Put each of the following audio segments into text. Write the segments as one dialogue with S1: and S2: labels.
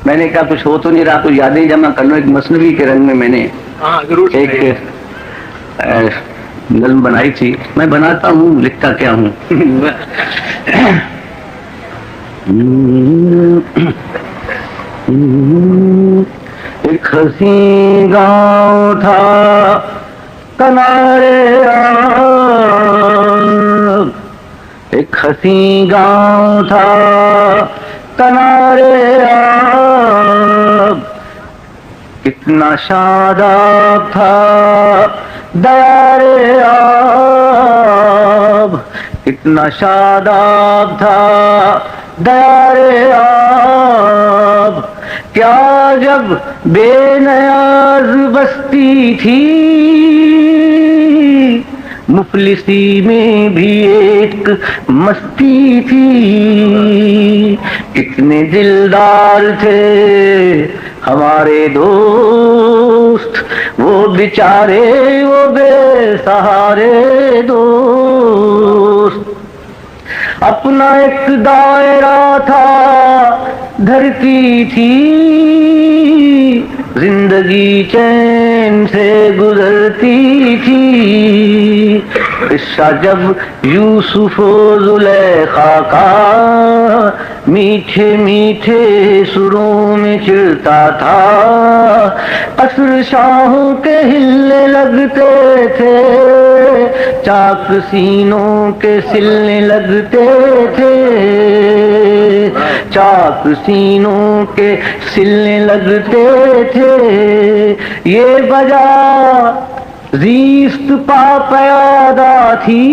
S1: میں نے کہا کچھ ہو تو نہیں رہا، کچھ یادیں جمع کر لو. ایک مثنوی کے رنگ میں میں نے ایک نظم بنائی تھی. میں بناتا ہوں، لکھتا کیا ہوں. ایک حسین گاؤں تھا کنارے آب، ایک حسین گاؤں تھا کنارے آب، کتنا شاداب تھا دیار آب، کتنا شاداب تھا دیار آب. کیا جب بے نیاز بستی تھی، مفلسی میں بھی ایک مستی تھی. کتنے دلدار تھے ہمارے دوست، وہ بیچارے وہ بے سہارے دوست. اپنا ایک دائرہ تھا، دھرتی تھی، زندگی چین سے گزرتی تھی. قصہ جب یوسف و زلیخا کا میٹھے میٹھے سروں میں چڑھتا تھا، عصر شاہوں کے ہلنے لگتے تھے، چاک سینوں کے سلنے لگتے تھے، چاک سینوں کے سلنے لگتے تھے. یہ وجہ زیست پا پیادہ تھی،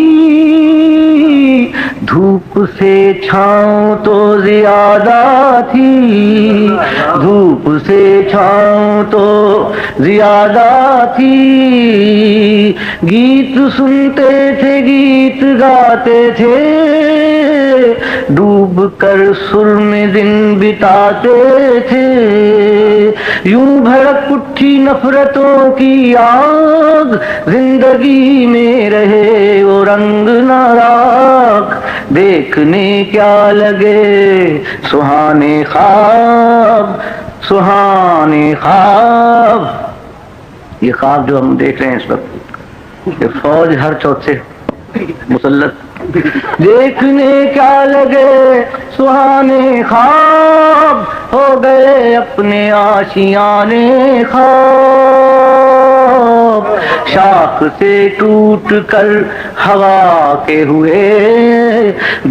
S1: دھوپ سے چھاؤں تو زیادہ تھی، دھوپ سے چھاؤں تو زیادہ تھی. گیت سنتے تھے، گیت گاتے تھے، ڈوب کر سر میں دن بتاتے تھے. یوں بھڑک اٹھی نفرتوں کی آگ، زندگی میں رہے وہ رنگ نہ راکھ. دیکھنے کیا لگے سہانے خواب، سہانے خواب. یہ خواب جو ہم دیکھ رہے ہیں اس وقت، یہ فوج ہر چوتھے مسلط. دیکھنے کیا لگے سہانے خواب، ہو گئے اپنے آشیانے خواب. شاخ سے ٹوٹ کر ہوا کے ہوئے،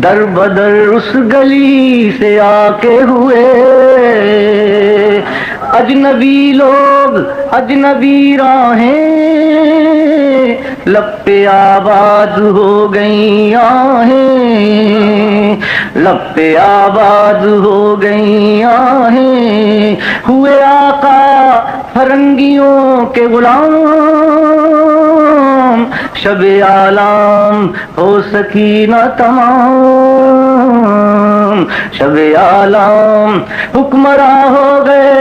S1: در بدر اس گلی سے آ کے ہوئے. اجنبی لوگ اجنبی راہیں، لب پہ آباد ہو گئی آہیں، لب پہ آباد ہو گئی آہیں. ہوئے آقا فرنگیوں کے غلام، شب عالم ہو سکینہ تمام، شب عالم. حکمراں ہو گئے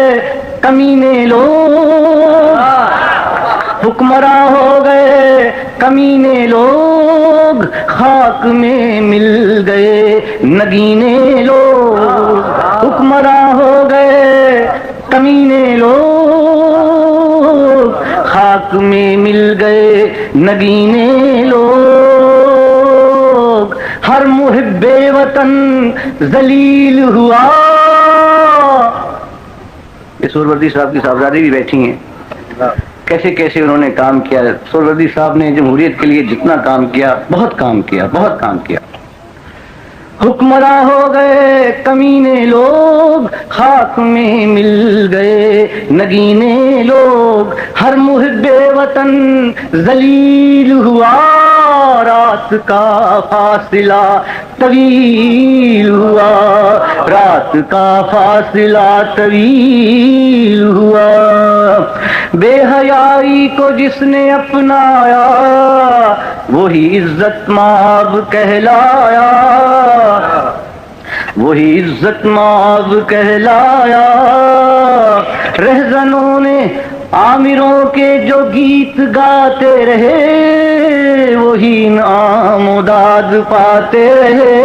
S1: کمینے لوگ، حکمراں ہو گئے کمینے لوگ، خاک میں مل گئے نگینے لوگ. حکمراں ہو گئے کمینے لوگ، خاک میں مل گئے نگینے لوگ. ہر محب وطن ذلیل ہوا. یہ سہروردی صاحب کی صاحبزادی بھی بیٹھی ہیں، کیسے کیسے انہوں نے کام کیا. سہروردی صاحب نے جمہوریت کے لیے جتنا کام کیا، بہت کام کیا، بہت کام کیا. حکمراں ہو گئے کمینے لوگ، خاک میں مل گئے نگینے لوگ. ہر محب وطن ذلیل ہوا، رات کا فاصلہ طویل ہوا، رات کا فاصلہ طویل ہوا. بے حیائی کو جس نے اپنایا، وہی عزت مآب کہلایا، وہی عزت مآب کہلایا. رہزنوں نے عامروں کے جو گیت گاتے رہے، وہی انعام و داد پاتے رہے.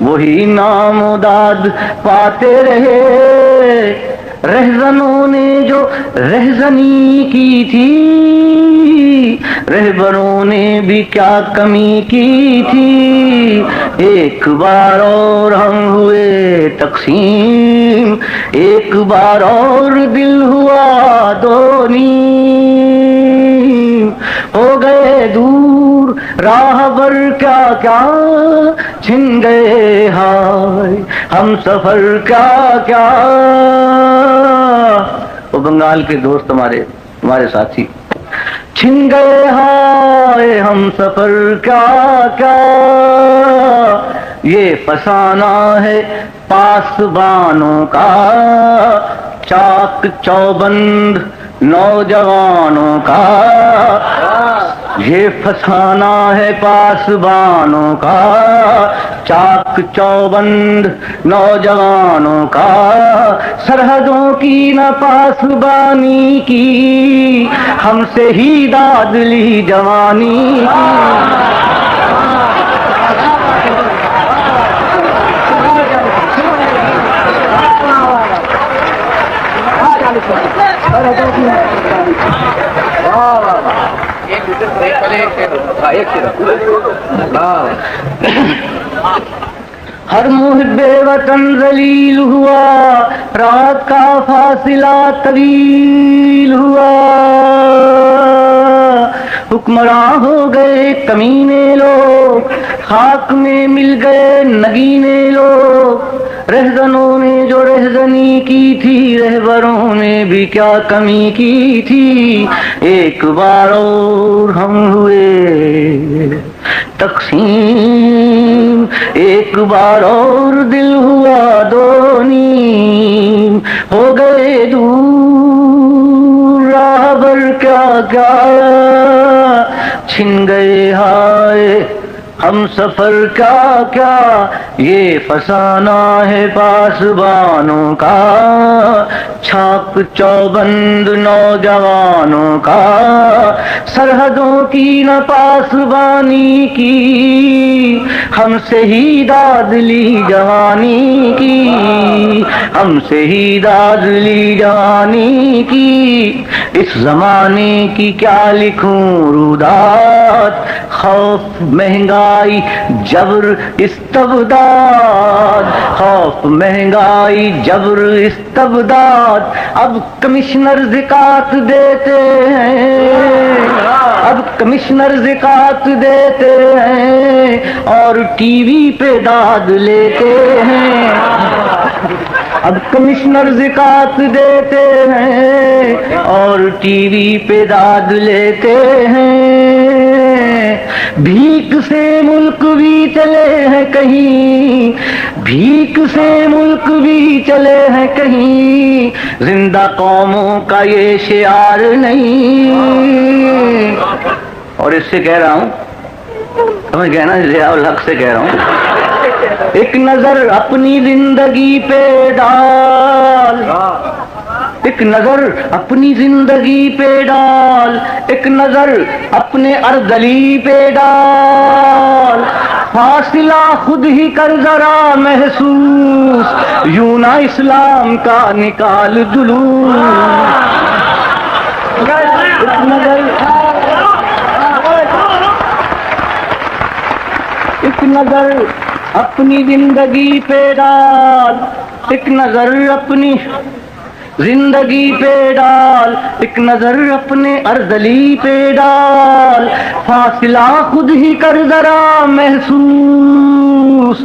S1: وہی نام و داد پاتے رہے، رہزنوں نے جو رہزنی کی تھی، رہبروں نے بھی کیا کمی کی تھی، ایک بار اور ہم ہوئے تقسیم، ایک بار اور دل ہوا دو نیم، ہو گئے دور راہ بر کیا کیا چھن گئے ہائے ہم سفر کیا کیا۔ وہ بنگال کے دوست ہمارے ساتھی، چھن گئے ہائے ہم سفر کیا کیا، یہ فسانہ ہے پاسبانوں کا، چاک چوبند نوجوانوں کا، یہ فسانہ ہے پاسبانوں کا، چاک چوبند نوجوانوں کا، سرحدوں کی نہ پاسبانی کی، ہم سے ہی داد لی جوانی کی۔ ہر محب وطن ذلیل ہوا، رات کا فاصلہ طویل ہوا، حکمراں ہو گئے کمینے لوگ، خاک میں مل گئے نگینے لوگ، رہزنوں نے جو رہزنی کی تھی، رہبروں نے بھی کیا کمی کی تھی، ایک بار اور ہم ہوئے تقسیم، ایک بار اور دل ہوا دو نیم، ہو گئے دور راہ بر کیا کیا چھن گئے ہائے ہم سفر کیا کیا، یہ فسانہ ہے پاسبانوں کا، چھاپ چوبند نوجوانوں کا، سرحدوں کی نہ پاسبانی کی، ہم سے ہی داد لی جوانی کی، ہم سے ہی داد لی جوانی کی، اس زمانے کی کیا لکھوں رودات، خوف مہنگائی جبر استبداد، خوف مہنگائی جبر استبداد، اب کمشنر زکات دیتے ہیں، اب کمشنر زکات دیتے ہیں اور ٹی وی پہ داد لیتے ہیں، اب کمشنر زکات دیتے ہیں اور ٹی وی پہ داد لیتے ہیں، بھیک سے ملک بھی چلے ہیں کہیں، بھیک سے ملک بھی چلے ہیں کہیں، زندہ قوموں کا یہ شعار نہیں۔ اور اس سے کہہ رہا ہوں، سمجھ گئے نا، ضیاء الحق سے کہہ رہا ہوں، ایک نظر اپنی زندگی پہ ڈال، ایک نظر اپنی زندگی پہ ڈال، ایک نظر اپنے ارذلی پہ ڈال، فاصلہ خود ہی کر ذرا محسوس، یوں نہ اسلام کا نکال جلوس، ایک نظر اپنی زندگی پہ ڈال، ایک نظر اپنی زندگی پہ ڈال، ایک نظر اپنے ارذلی پہ ڈال، فاصلہ خود ہی کر ذرا محسوس،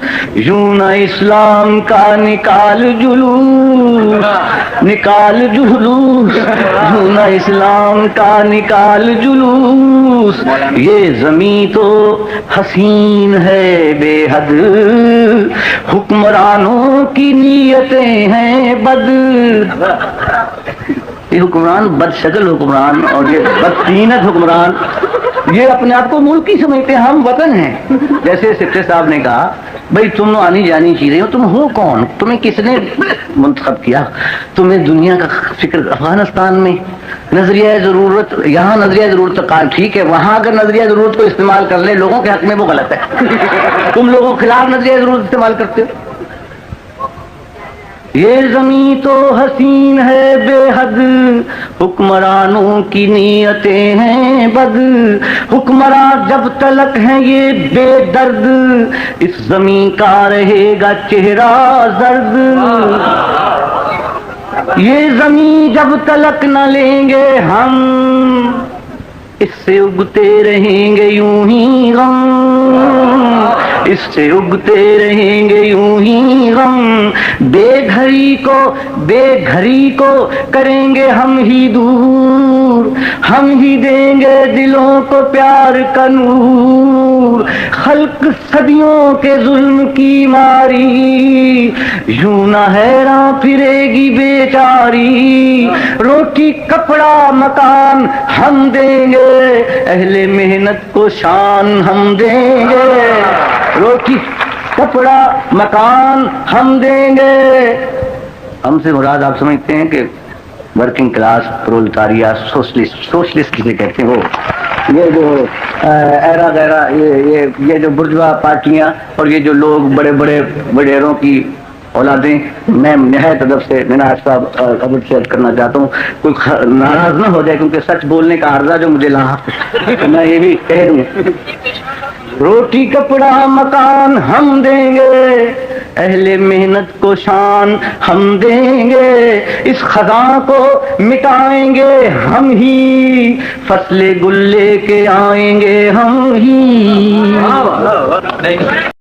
S1: یوں نہ اسلام کا نکال جلوس، نکال جلوس، یوں نہ اسلام کا نکال جلوس، یہ زمین تو حسین ہے بے حد، حکمرانوں کی نیتیں ہیں بد، یہ حکمران بد شکل حکمران اور یہ بدتینت حکمران، یہ اپنے آپ کو ملکی سمجھتے ہیں، ہم وطن ہیں۔ جیسے سکٹر صاحب نے کہا، بھائی تم آنی جانی چیزیں ہو، تم ہو کون، تمہیں کس نے منتخب کیا، تمہیں دنیا کا فکر افغانستان میں نظریہ ضرورت، یہاں نظریہ ضرورت کا ٹھیک ہے، وہاں اگر نظریہ ضرورت کو استعمال کر لے لوگوں کے حق میں وہ غلط ہے تم لوگوں کے خلاف نظریہ ضرورت استعمال کرتے ہو۔ یہ زمین تو حسین ہے بے حد، حکمرانوں کی نیتیں ہیں بد، حکمراں جب تلک ہیں یہ بے درد، اس زمین کا رہے گا چہرہ زرد۔ یہ زمین جب تلک نہ لیں گے ہم، اس سے اگتے رہیں گے یوں ہی غم، اس سے اگتے رہیں گے یوں ہی غم، بے گھری کو کریں گے ہم ہی دور، ہم ہی دیں گے دلوں کو پیار کا نور، خلق صدیوں کے ظلم کی ماری، یوں نہ حیراں پھرے گی بیچاری، روٹی کپڑا مکان ہم دیں گے، اہل محنت کو شان ہم دیں گے، روٹی کپڑا مکان ہم دیں گے۔ ہم سے مراد آپ سمجھتے ہیں کہ ورکنگ کلاس، پرولتاریہ، سوشلسٹ کسے کہتے ہیں، وہ یہ جو ایرا غیرہ، یہ جو برجوا پارٹیاں اور یہ جو لوگ بڑے بڑے وڈیروں کی اولادیں۔ میں نہایت ادب سے مناج صاحب ابد سے عرض کرنا چاہتا ہوں، کوئی ناراض نہ ہو جائے کیونکہ سچ بولنے کا عارضہ جو مجھے لاحق ہے، میں یہ بھی کہہ دوں، روٹی کپڑا مکان ہم دیں گے، اہل محنت کو شان ہم دیں گے، اس خزاں کو مٹائیں گے ہم ہی، فصل گل لے کے آئیں گے ہم ہی۔